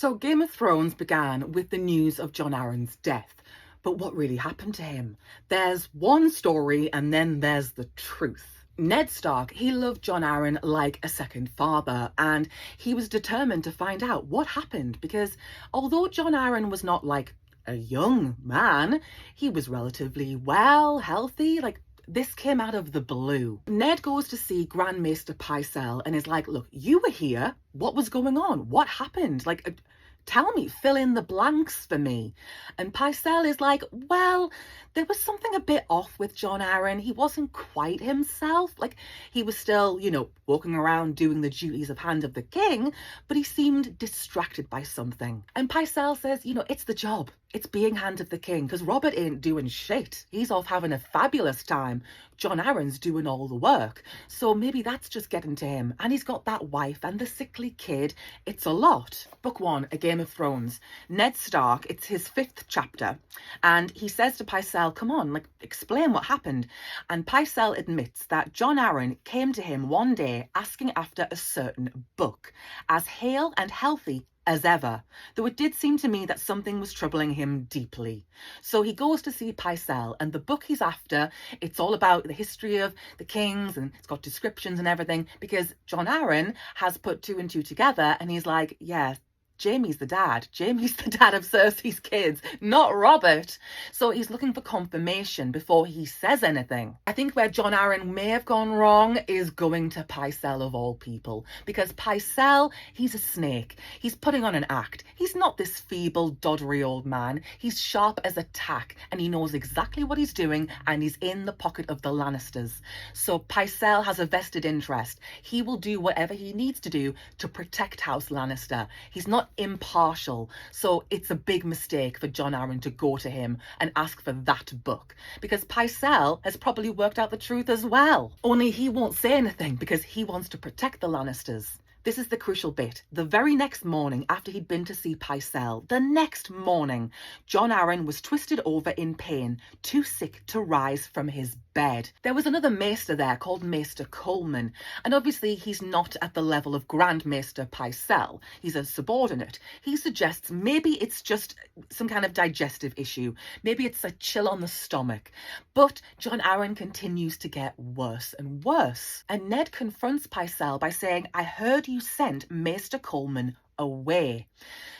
So Game of Thrones began with the news of Jon Arryn's death. But what really happened to him? There's one story and then there's the truth. Ned Stark, he loved Jon Arryn like a second father, and he was determined to find out what happened, because although Jon Arryn was not like a young man, he was relatively well, healthy, like this came out of the blue. Ned goes to see Grand Maester Pycelle and is like, look, you were here. What was going on? What happened? Like, tell me, fill in the blanks for me. And Pycelle is like, well, there was something a bit off with Jon Arryn. He wasn't quite himself. Like, he was still, walking around doing the duties of Hand of the King, but he seemed distracted by something. And Pycelle says, it's the job. It's being Hand of the King, because Robert ain't doing shit. He's off having a fabulous time. Jon Arryn's doing all the work. So maybe that's just getting to him. And he's got that wife and the sickly kid. It's a lot. Book 1, A Game of Thrones. Ned Stark, it's his 5th chapter. And he says to Pycelle, come on, explain what happened. And Pycelle admits that Jon Arryn came to him one day asking after a certain book, as hale and healthy as ever, though it did seem to me that something was troubling him deeply. So he goes to see Pycelle, and the book he's after, it's all about the history of the kings, and it's got descriptions and everything, because Jon Arryn has put 2 and 2 together, and he's like, yeah, Jaime's the dad. Jaime's the dad of Cersei's kids, not Robert. So he's looking for confirmation before he says anything. I think where Jon Arryn may have gone wrong is going to Pycelle of all people, because Pycelle, he's a snake. He's putting on an act. He's not this feeble, doddery old man. He's sharp as a tack, and he knows exactly what he's doing, and he's in the pocket of the Lannisters. So Pycelle has a vested interest. He will do whatever he needs to do to protect House Lannister. He's not impartial, so it's a big mistake for Jon Arryn to go to him and ask for that book, because Pycelle has probably worked out the truth as well, only he won't say anything because he wants to protect the Lannisters. This is the crucial bit. The very next morning after he'd been to see Pycelle, the next morning, Jon Arryn was twisted over in pain, too sick to rise from his bed. There was another maester there called Maester Coleman, and obviously he's not at the level of Grand Maester Pycelle. He's a subordinate. He suggests maybe it's just some kind of digestive issue. Maybe it's a chill on the stomach. But Jon Arryn continues to get worse and worse. And Ned confronts Pycelle by saying, I heard you sent Maester Coleman away.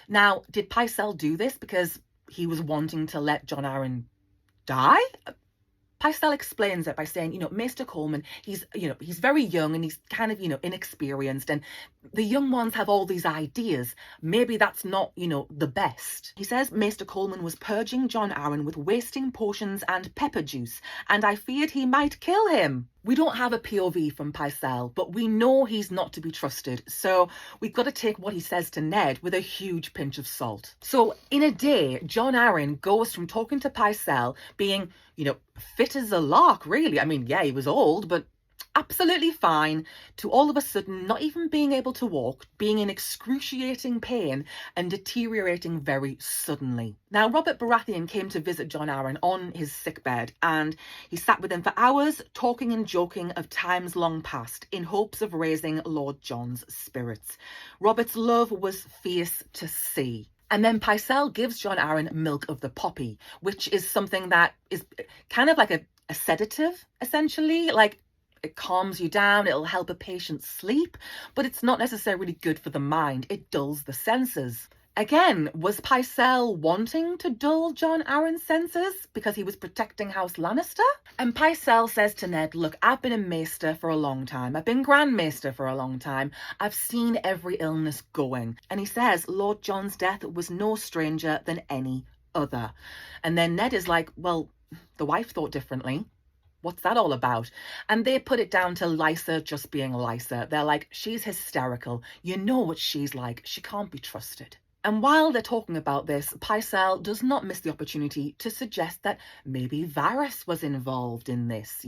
Now, did Pycelle do this because he was wanting to let Jon Arryn die? Pycelle explains it by saying, Maester Coleman, he's very young and he's kind of, inexperienced, and the young ones have all these ideas. Maybe that's not, the best. He says Maester Coleman was purging Jon Arryn with wasting potions and pepper juice, and I feared he might kill him. We don't have a POV from Pycelle, but we know he's not to be trusted, so we've got to take what he says to Ned with a huge pinch of salt. So in a day, Jon Arryn goes from talking to Pycelle, being, fit as a lark, really. I mean, yeah, he was old, but absolutely fine, to all of a sudden not even being able to walk, being in excruciating pain and deteriorating very suddenly. Now, Robert Baratheon came to visit Jon Arryn on his sickbed, and he sat with him for hours, talking and joking of times long past, in hopes of raising Lord Jon's spirits. Robert's love was fierce to see. And then Pycelle gives Jon Arryn milk of the poppy, which is something that is kind of like a sedative, essentially. Like, it calms you down, it'll help a patient sleep, but it's not necessarily good for the mind. It dulls the senses. Again, was Pycelle wanting to dull Jon Arryn's senses because he was protecting House Lannister? And Pycelle says to Ned, look, I've been a maester for a long time. I've been Grand Maester for a long time. I've seen every illness going. And he says Lord Jon's death was no stranger than any other. And then Ned is like, well, the wife thought differently. What's that all about? And they put it down to Lysa just being Lysa. They're like, she's hysterical. You know what she's like. She can't be trusted. And while they're talking about this, Pycelle does not miss the opportunity to suggest that maybe Varys was involved in this.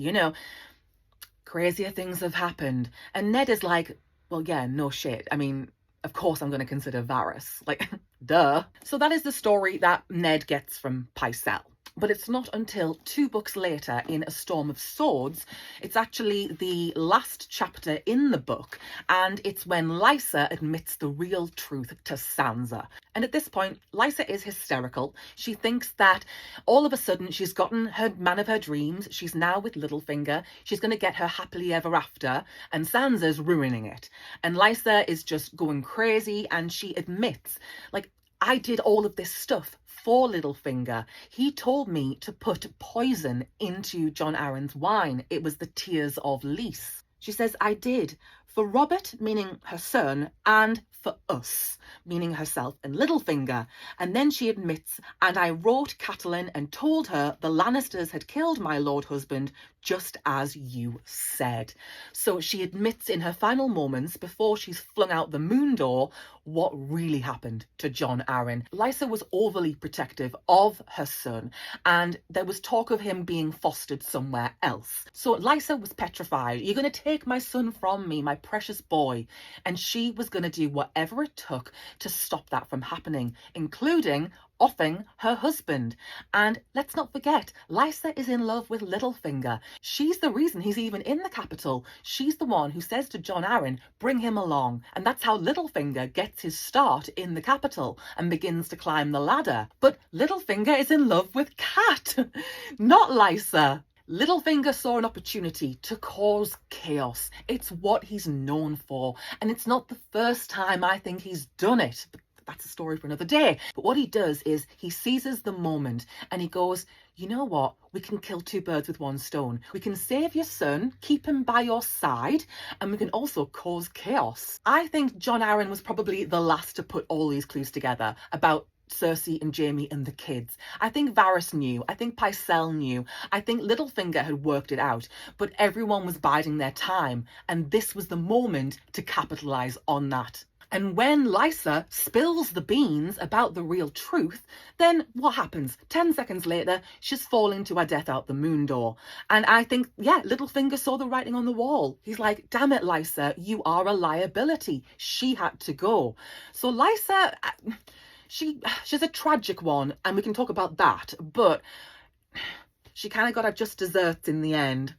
Crazier things have happened. And Ned is like, well, yeah, no shit. I mean, of course I'm going to consider Varys. Like, duh. So that is the story that Ned gets from Pycelle. But it's not until 2 books later in A Storm of Swords, it's actually the last chapter in the book, and it's when Lysa admits the real truth to Sansa. And at this point, Lysa is hysterical. She thinks that all of a sudden she's gotten her man of her dreams. She's now with Littlefinger. She's going to get her happily ever after, and Sansa's ruining it. And Lysa is just going crazy, and she admits, like, I did all of this stuff for Littlefinger. He told me to put poison into Jon Arryn's wine. It was the tears of Lys. She says, I did. For Robert, meaning her son, and for us, meaning herself and Littlefinger. And then she admits, and I wrote Catelyn and told her the Lannisters had killed my lord husband, just as you said. So she admits in her final moments, before she's flung out the moon door, what really happened to Jon Arryn. Lysa was overly protective of her son, and there was talk of him being fostered somewhere else. So Lysa was petrified. You're going to take my son from me, my precious boy. And she was going to do whatever it took to stop that from happening, including offing her husband. And let's not forget, Lysa is in love with Littlefinger. She's the reason he's even in the capital. She's the one who says to Jon Arryn, bring him along. And that's how Littlefinger gets his start in the capital and begins to climb the ladder. But Littlefinger is in love with Cat, not Lysa. Littlefinger saw an opportunity to cause chaos. It's what he's known for. And it's not the first time I think he's done it. But that's a story for another day. But what he does is he seizes the moment and he goes, you know what? We can kill 2 birds with 1 stone. We can save your son, keep him by your side, and we can also cause chaos. I think Jon Arryn was probably the last to put all these clues together about Cersei and Jaime and the kids. I think Varys knew. I think Pycelle knew. I think Littlefinger had worked it out. But everyone was biding their time. And this was the moment to capitalise on that. And when Lysa spills the beans about the real truth, then what happens? 10 seconds later, she's falling to her death out the moon door. And I think, yeah, Littlefinger saw the writing on the wall. He's like, damn it, Lysa, you are a liability. She had to go. So Lysa, she's a tragic one, and we can talk about that, but she kind of got her just desserts in the end.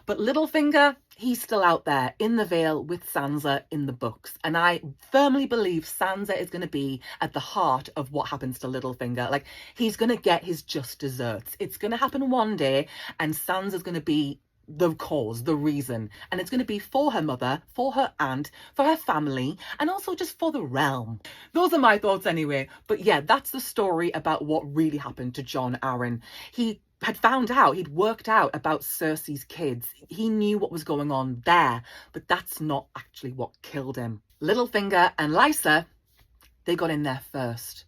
But Littlefinger, he's still out there in the Vale with Sansa in the books. And I firmly believe Sansa is going to be at the heart of what happens to Littlefinger. Like, he's going to get his just desserts. It's going to happen one day, and Sansa's going to be the cause, the reason. And it's going to be for her mother, for her aunt, for her family, and also just for the realm. Those are my thoughts anyway. But yeah, that's the story about what really happened to Jon Arryn. He had found out, he'd worked out about Cersei's kids. He knew what was going on there, but that's not actually what killed him. Littlefinger and Lysa, they got in there first.